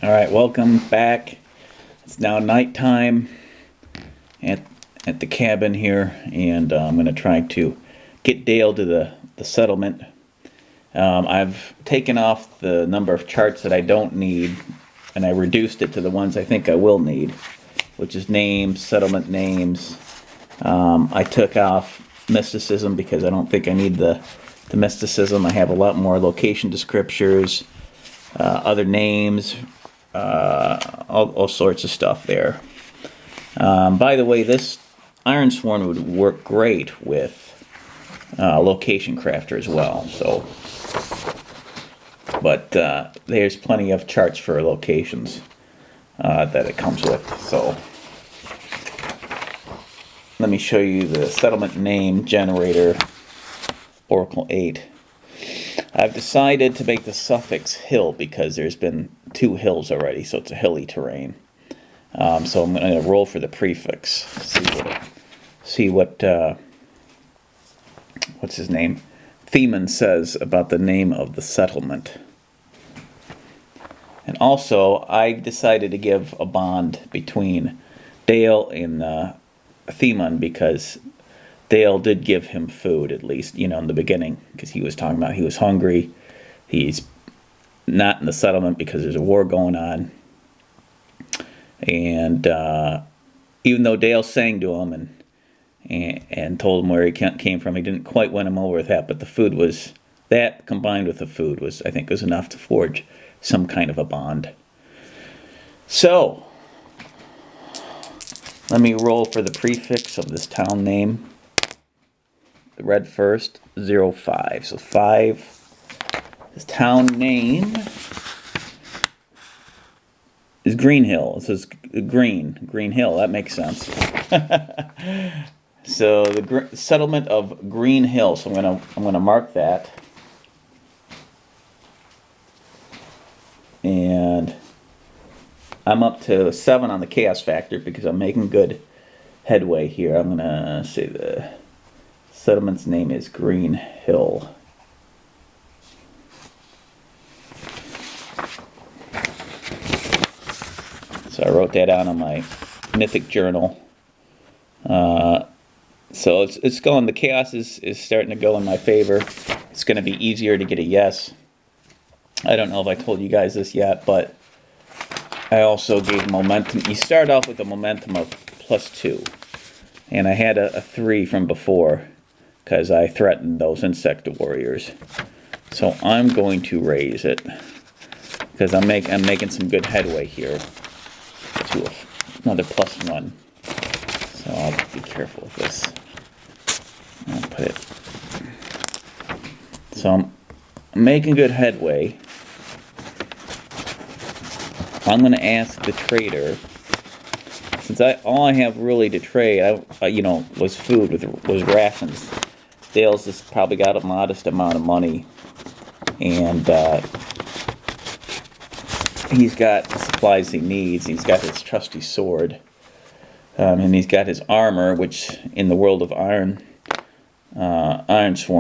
Alright, welcome back. It's now nighttime at the cabin here, and I'm going to try to get Dale to the settlement. I've taken off the number of charts that I don't need, and I reduced it to the ones I think I will need, which is names, settlement names. I took off mysticism because I don't think I need the mysticism. I have a lot more location descriptors, other names, all sorts of stuff there. By the way, this Ironsworne would work great with location crafter as well. So, but there's plenty of charts for locations that it comes with. So let me show you the settlement name generator, Oracle 8. I've decided to make the suffix hill because there's been 2 hills already, so it's a hilly terrain. So I'm going to roll for the prefix. See what what's his name? Theman says about the name of the settlement. And also, I decided to give a bond between Dale and Theman because Dale did give him food, at least, you know, in the beginning, because he was talking about he was hungry. He's not in the settlement because there's a war going on. And even though Dale sang to him and told him where he came from, he didn't quite win him over with that. But the food was, that combined with the food was, I think, was enough to forge some kind of a bond. So, let me roll for the prefix of this town name. The red first, 05. So 5. This town name is Green Hill. It says Green Hill. That makes sense. So the settlement of Green Hill. So I'm gonna mark that, and I'm up to 7 on the chaos factor because I'm making good headway here. I'm gonna say the settlement's name is Green Hill. So I wrote that down on my Mythic journal. So it's going, the chaos is starting to go in my favor. It's going to be easier to get a yes. I don't know if I told you guys this yet, but I also gave momentum. You start off with a momentum of +2. And I had a 3 from before because I threatened those insect warriors. So I'm going to raise it because I'm making some good headway here to another +1. So I'll be careful with this. I'll put it. So I'm making good headway. I'm going to ask the trader, since all I have really to trade, was food, was rations. Dale's just probably got a modest amount of money, and he's got the supplies he needs. He's got his trusty sword, and he's got his armor, which in the world of Ironsworne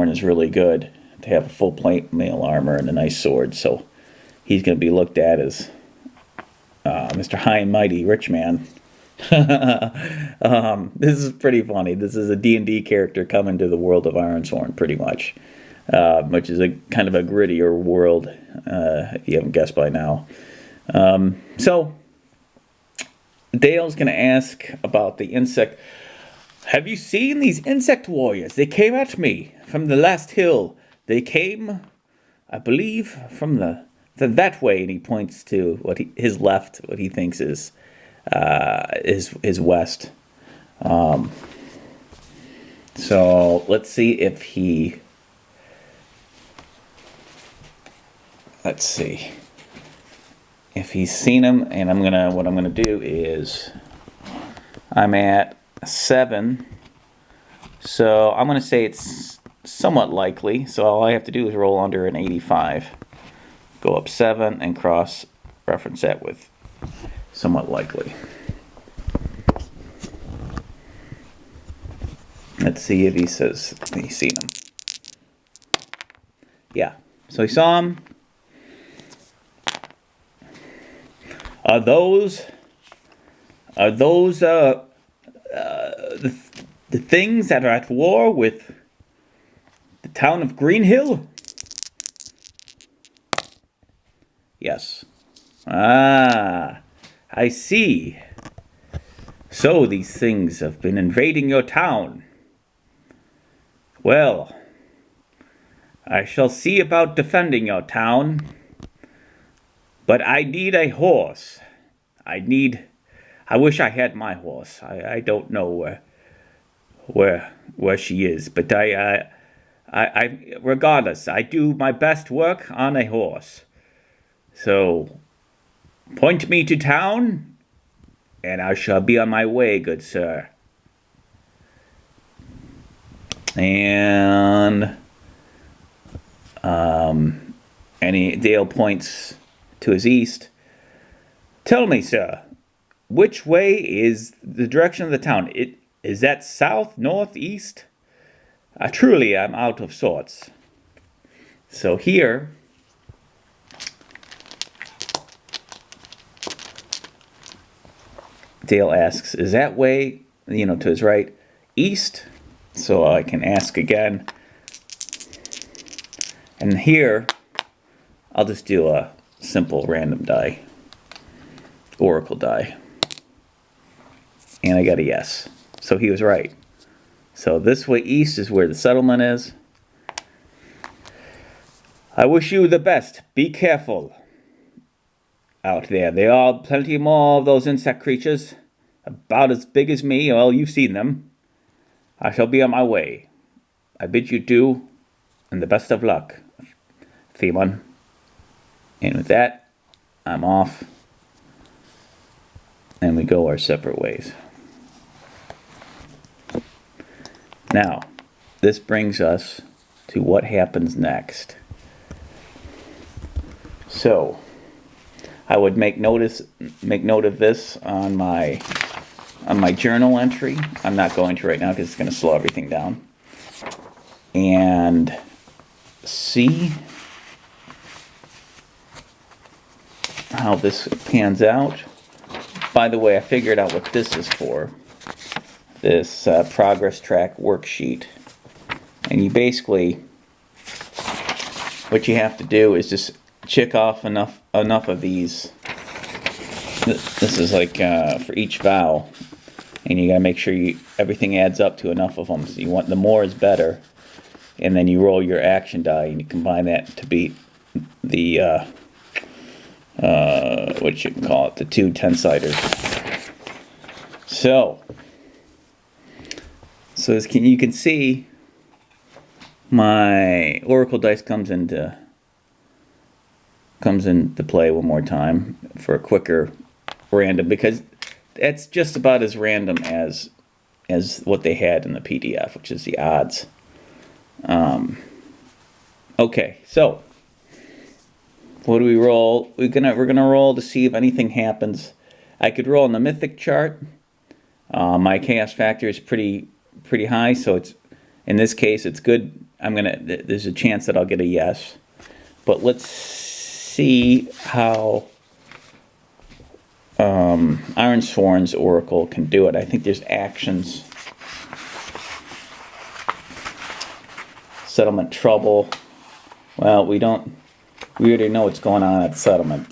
is really good to have a full plate mail armor and a nice sword. So he's going to be looked at as Mr. High and Mighty Rich Man. This is pretty funny. This is a D&D character coming to the world of Ironsworne, pretty much, which is a kind of a grittier world, if you haven't guessed by now. So Dale's going to ask about the insect. Have you seen these insect warriors? They came at me from the last hill. They came, I believe, from that way, and he points to his left, what he thinks is west. So let's see if he. Let's see if he's seen him, and what I'm gonna do is I'm at 7, so I'm gonna say it's somewhat likely. So all I have to do is roll under an 85, go up 7, and cross reference that with somewhat likely. Let's see if he says he's seen him. Yeah, so he saw him. Are those the things that are at war with the town of Greenhill? Yes. Ah, I see. So these things have been invading your town. Well, I shall see about defending your town. But I need a horse. I wish I had my horse. I don't know where she is, but regardless, I do my best work on a horse. So, point me to town, and I shall be on my way, good sir. And Dale points to his east. Tell me, sir, which way is the direction of the town? Is that south, north, east? Truly, I'm out of sorts. So here, Dale asks, is that way, to his right, east? So I can ask again. And here, I'll just do a simple random die, oracle die. And I got a yes. So he was right. So this way east is where the settlement is. I wish you the best. Be careful out there. There are plenty more of those insect creatures, about as big as me. Well, you've seen them. I shall be on my way. I bid you adieu, and the best of luck, Phelan. And with that, I'm off, and we go our separate ways. Now, this brings us to what happens next. So, I would make note of this on my journal entry. I'm not going to right now because it's going to slow everything down. And see how this pans out. By the way, I figured out what this is for. This progress track worksheet. And you basically, what you have to do is just check off enough of these. This is like for each vowel, and you gotta make sure everything adds up to enough of them. So you want, the more is better, and then you roll your action die and you combine that to beat the what you can call it, the two 10-siders. So as you can see, my oracle dice comes into play one more time for a quicker random, because that's just about as random as what they had in the PDF, which is the odds. Okay, so what do we roll? We're gonna roll to see if anything happens. I could roll on the Mythic chart. My chaos factor is pretty high, so it's, in this case, it's good. There's a chance that I'll get a yes. But let's see how Ironsworne's oracle can do it. I think there's actions. Settlement trouble. Well, we already know what's going on at settlement.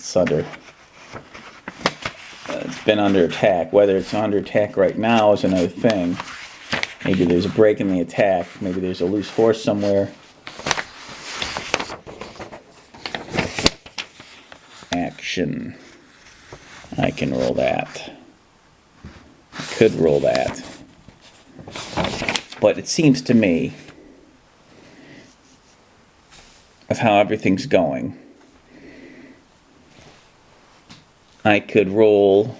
It's been under attack. Whether it's under attack right now is another thing. Maybe there's a break in the attack. Maybe there's a loose horse somewhere. Action. I can roll that. I could roll that. But it seems to me, of how everything's going, I could roll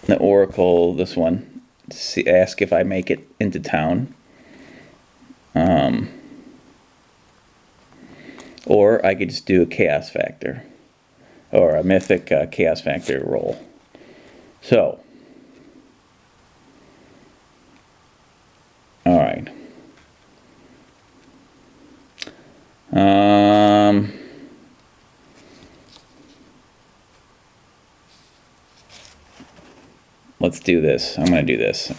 the oracle, this one, to ask if I make it into town. Or I could just do a chaos factor, or a mythic chaos factor roll. So, all right. let's do this. I'm going to do this.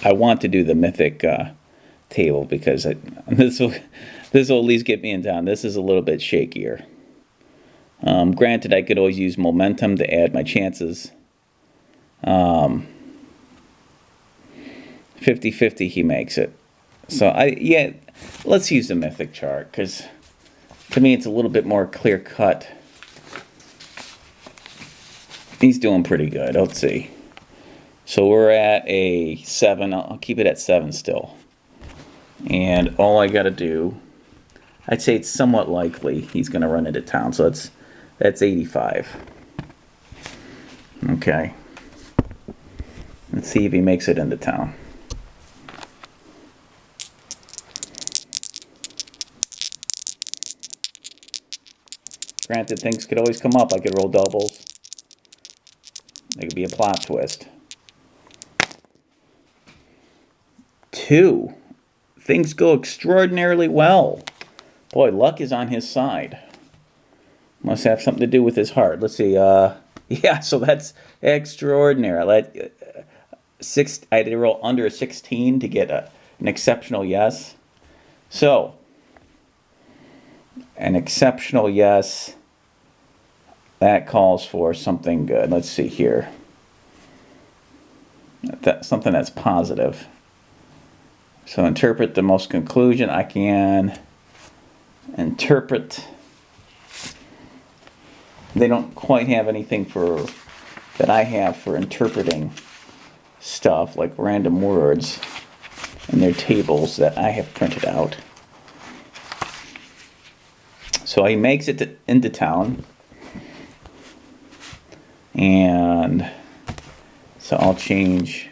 I want to do the Mythic table because this will at least get me in town. This is a little bit shakier. Granted, I could always use momentum to add my chances. 50-50 he makes it. So yeah, let's use the Mythic chart because to me it's a little bit more clear cut. He's doing pretty good. Let's see. So we're at a 7. I'll keep it at 7 still. And all I got to do, I'd say it's somewhat likely he's going to run into town. So that's 85. Okay. Let's see if he makes it into town. Granted, things could always come up. I could roll doubles. There could be a plot twist. 2. Things go extraordinarily well. Boy, luck is on his side. Must have something to do with his heart. Let's see. Yeah, so that's extraordinary. I had to roll under a 16 to get an exceptional yes. So, an exceptional yes. That calls for something good. Let's see here. Something that's positive. So interpret the most conclusion I can. Interpret. They don't quite have anything that I have for interpreting stuff like random words in their tables that I have printed out. So he makes it into town. And so I'll change.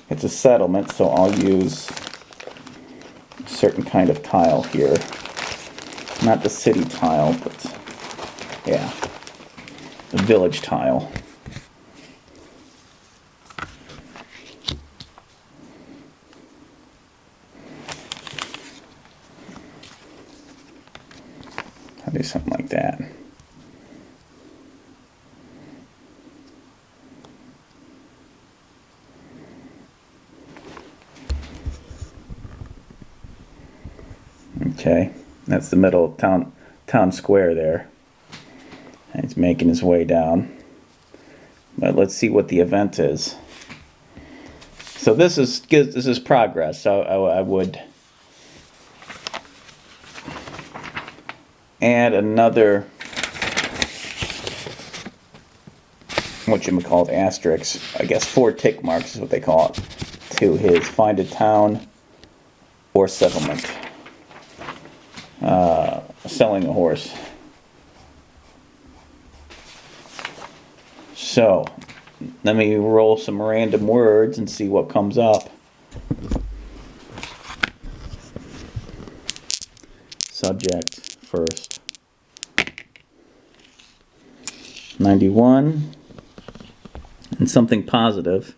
It's a settlement, so I'll use a certain kind of tile here. Not the city tile, but yeah, the village tile. I'll do something like that. Okay, that's the middle of town square there. And he's making his way down. But let's see what the event is. So this is good. This is progress. So I would add another, whatchamacallit, asterisk. I guess 4 tick marks is what they call it, to his find a town or settlement. Selling a horse. So, let me roll some random words and see what comes up. Subject first. 91. And something positive.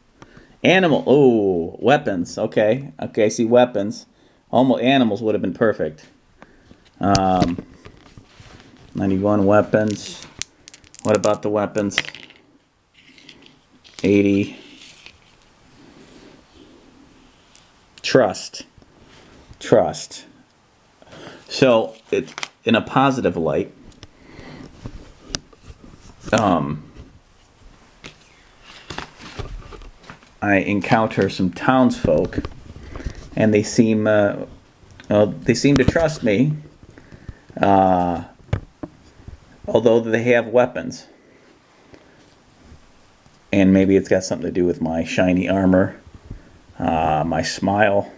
Animal. Oh, weapons. Okay. Okay, I see weapons. Almost animals would have been perfect. 91 weapons. What about the weapons? 80. Trust. Trust. So, it, in a positive light, I encounter some townsfolk, and they seem to trust me, although they have weapons. And maybe it's got something to do with my shiny armor, my smile,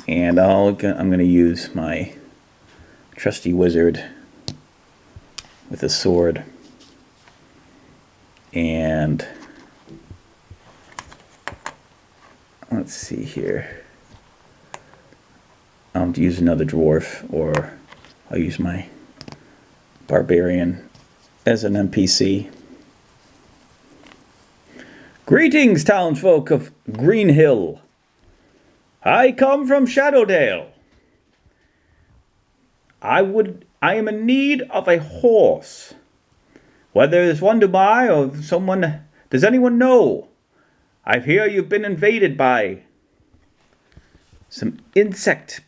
and I'm going to use my trusty wizard with a sword. And let's see here. I'll use another dwarf, or I'll use my barbarian as an NPC. Greetings, townsfolk of Greenhill. I come from Shadowdale. I am in need of a horse. Whether there's one to buy or someone... Does anyone know? I hear you've been invaded by some insect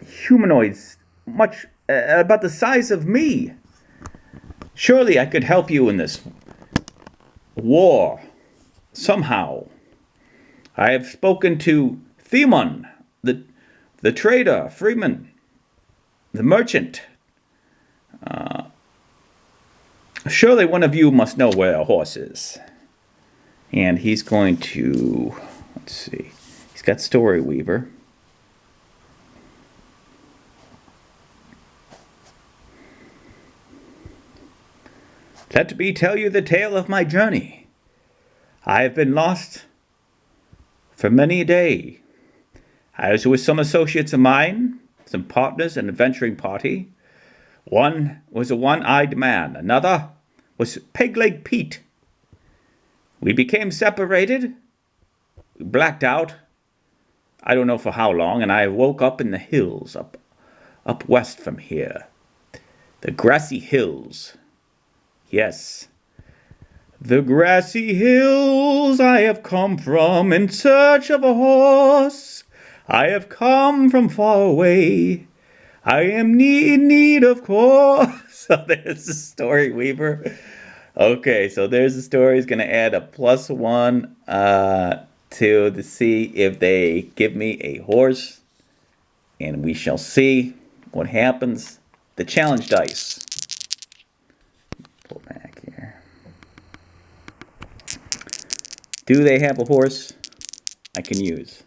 humanoids much about the size of me. Surely I could help you in this war somehow. I have spoken to Themon, the trader, Freeman, the merchant. Surely one of you must know where a horse is. And he's going to, let's see, he's got Story Weaver. Let me tell you the tale of my journey. I have been lost for many a day. I was with some associates of mine, some partners in an adventuring party. One was a one-eyed man. Another was Peg-Leg Pete. We became separated. We blacked out. I don't know for how long, and I woke up in the hills up west from here. The grassy hills. Yes. The grassy hills I have come from in search of a horse. I have come from far away. I am in need of course. So there's the Story Weaver. Okay, so there's the story. He's going to add a +1 to see if they give me a horse. And we shall see what happens. The challenge dice. Pull back here. Do they have a horse I can use?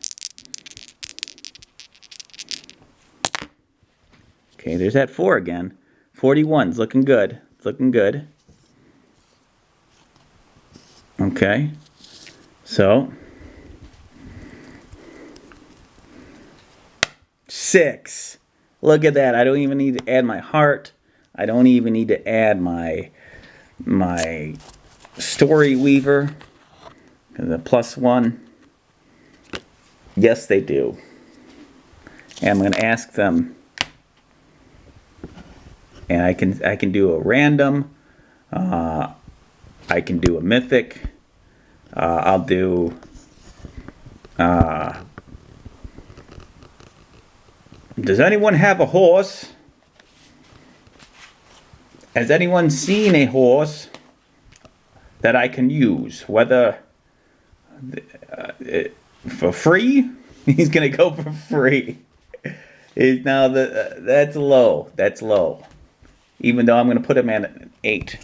Okay, there's that 4 again. 41's looking good. It's looking good. Okay. So 6. Look at that. I don't even need to add my heart. I don't even need to add my Story Weaver. The +1. Yes, they do. And I'm going to ask them. And I can do a random. I can do a mythic. I'll do. Does anyone have a horse? Has anyone seen a horse that I can use? Whether for free? He's gonna go for free. Now that's low. That's low. Even though I'm gonna put him at an 8.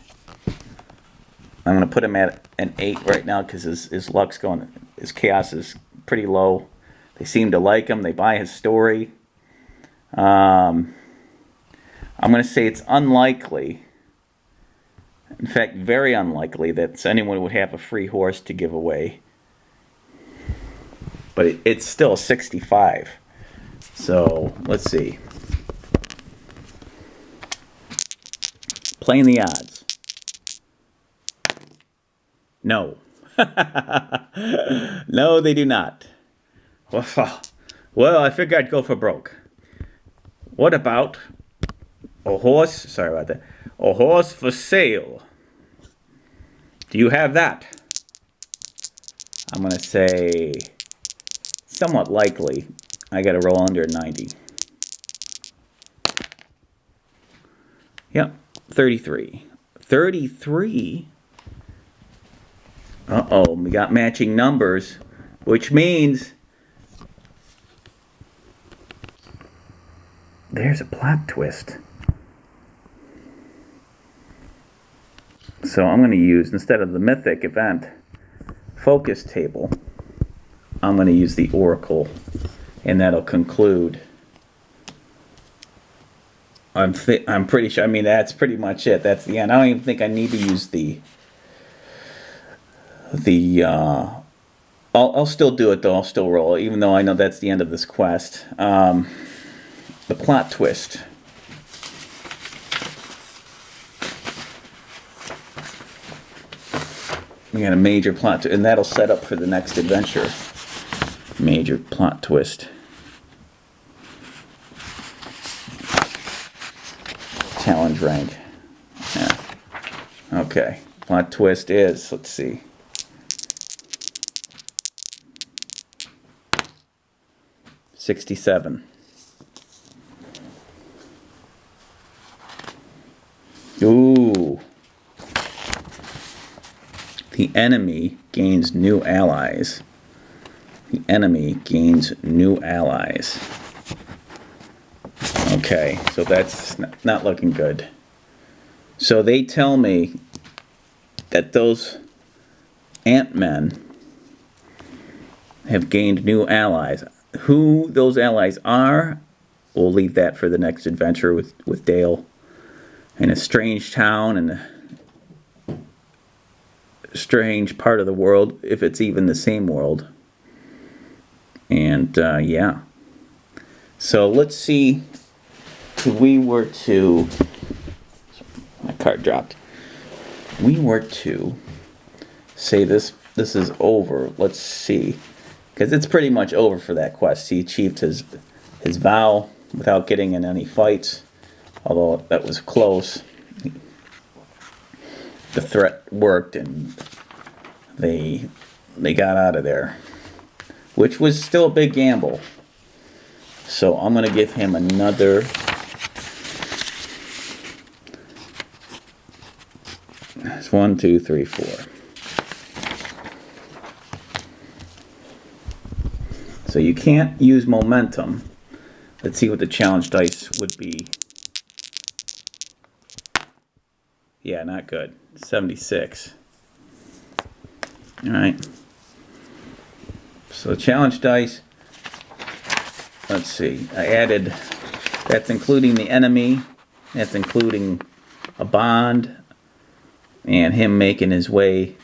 I'm gonna put him at an 8 right now because his luck's going. His chaos is pretty low. They seem to like him. They buy his story. I'm gonna say it's unlikely. In fact, very unlikely that anyone would have a free horse to give away. But it's still 65. So, let's see. Playing the odds. No. No, they do not. Well, I figured I'd go for broke. What about a horse? Sorry about that. A horse for sale. Do you have that? I'm going to say somewhat likely. I got to roll under 90. Yep, 33. 33? Uh-oh, we got matching numbers, which means there's a plot twist. So I'm going to use, instead of the Mythic event focus table, I'm going to use the Oracle, and that'll conclude. I'm pretty sure, I mean, that's pretty much it. That's the end. I don't even think I need to use I'll still do it though. I'll still roll, even though I know that's the end of this quest. The plot twist. We got a major plot twist, and that'll set up for the next adventure. Major plot twist. Challenge rank. Yeah. Okay, plot twist is, let's see. $67. Ooh. The enemy gains new allies. The enemy gains new allies. Okay, so that's not looking good. So they tell me that those Ant-Men have gained new allies. Who those allies are, we'll leave that for the next adventure with Dale. In a strange town in a strange part of the world, if it's even the same world. And yeah. So let's see if we were to... My card dropped. We were to say this is over. Let's see. Because it's pretty much over for that quest. He achieved his vow without getting in any fights. Although that was close. The threat worked and they got out of there. Which was still a big gamble. So I'm going to give him another... It's 1, 2, 3, 4. So you can't use momentum. Let's see what the challenge dice would be. Yeah, not good. 76. Alright. So challenge dice. Let's see. I added... That's including the enemy. That's including a bond. And him making his way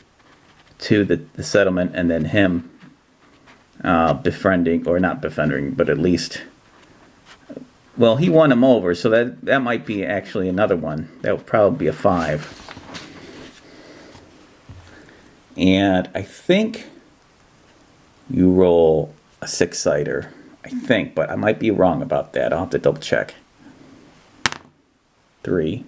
to the settlement. And then him befriending, or not befriending, but at least... Well, he won him over, so that might be actually another one. That would probably be a 5. And I think you roll a 6-sider. I think, but I might be wrong about that. I'll have to double check. 3.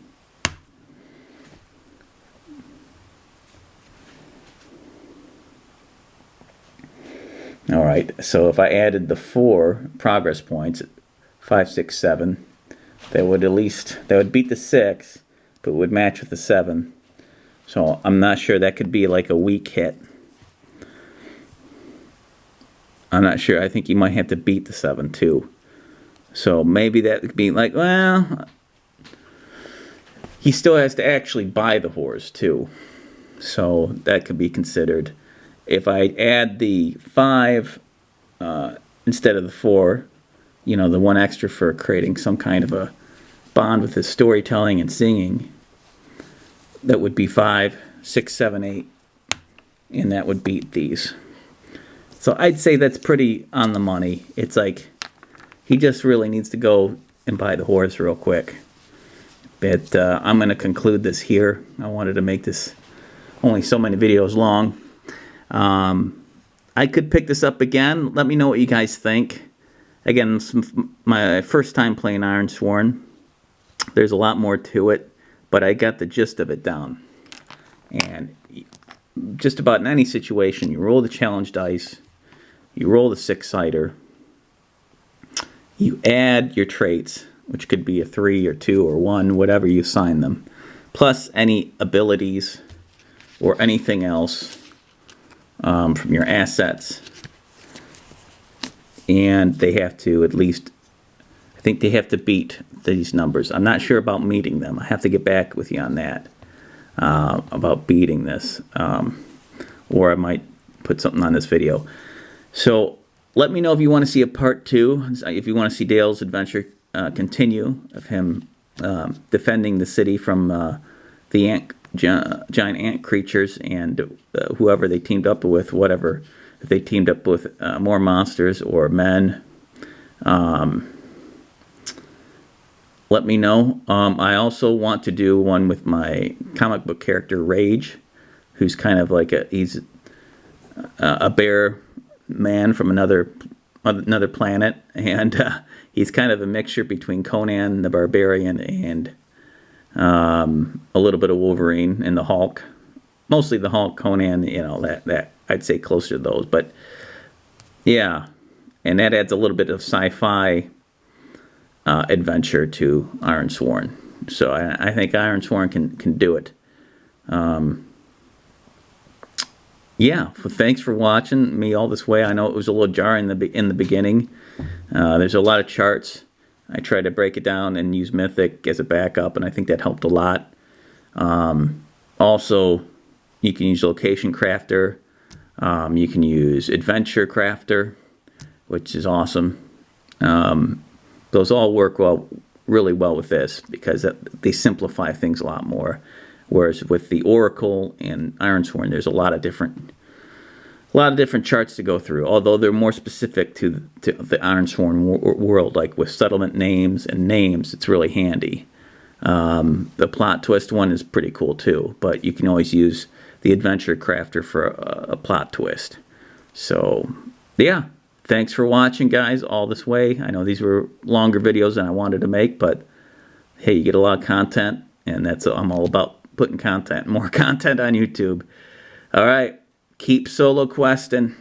Alright, so if I added the 4 progress points... 5, 6, 7. That would beat the 6, but would match with the 7. So I'm not sure. That could be like a weak hit. I'm not sure. I think you might have to beat the 7 too. So maybe that could be like, well, he still has to actually buy the horse too. So that could be considered. If I add the 5 instead of the 4, you know, the 1 extra for creating some kind of a bond with his storytelling and singing, that would be 5, 6, 7, 8, and that would beat these. So I'd say that's pretty on the money. It's like he just really needs to go and buy the horse real quick. But I'm going to conclude this here. I wanted to make this only so many videos long. I could pick this up again. Let me know what you guys think. Again, my first time playing Ironsworne. There's a lot more to it, but I got the gist of it down. And just about in any situation, you roll the challenge dice, you roll the 6-sider, you add your traits, which could be a 3 or 2 or 1, whatever you assign them, plus any abilities or anything else from your assets. And they have to at least, I think they have to beat these numbers. I'm not sure about meeting them. I have to get back with you on that, about beating this. Or I might put something on this video. So let me know if you want to see a part 2, if you want to see Dale's adventure continue, of him defending the city from the giant ant creatures and whoever they teamed up with, whatever. If they teamed up with more monsters or men, let me know. I also want to do one with my comic book character Rage, who's kind of like he's a bear man from another planet, and he's kind of a mixture between Conan the Barbarian and a little bit of Wolverine and the Hulk. Mostly the Hulk, Conan, you know, that I'd say closer to those. But yeah, and that adds a little bit of sci-fi adventure to Ironsworne. So I think Ironsworne can do it. Yeah, well, thanks for watching me all this way. I know it was a little jarring in the beginning. There's a lot of charts. I tried to break it down and use Mythic as a backup, and I think that helped a lot. Also, you can use Location Crafter. You can use Adventure Crafter, which is awesome. Those all work really well with this because they simplify things a lot more. Whereas with the Oracle and Ironsworne, there's a lot of different charts to go through. Although they're more specific to the Ironsworne world, like with settlement names and names, it's really handy. The plot twist one is pretty cool too, but you can always use the Adventure Crafter for a plot twist. So yeah, thanks for watching, guys, all this way. I know these were longer videos than I wanted to make, but hey, you get a lot of content, and I'm all about putting more content on YouTube. All right, keep solo questing.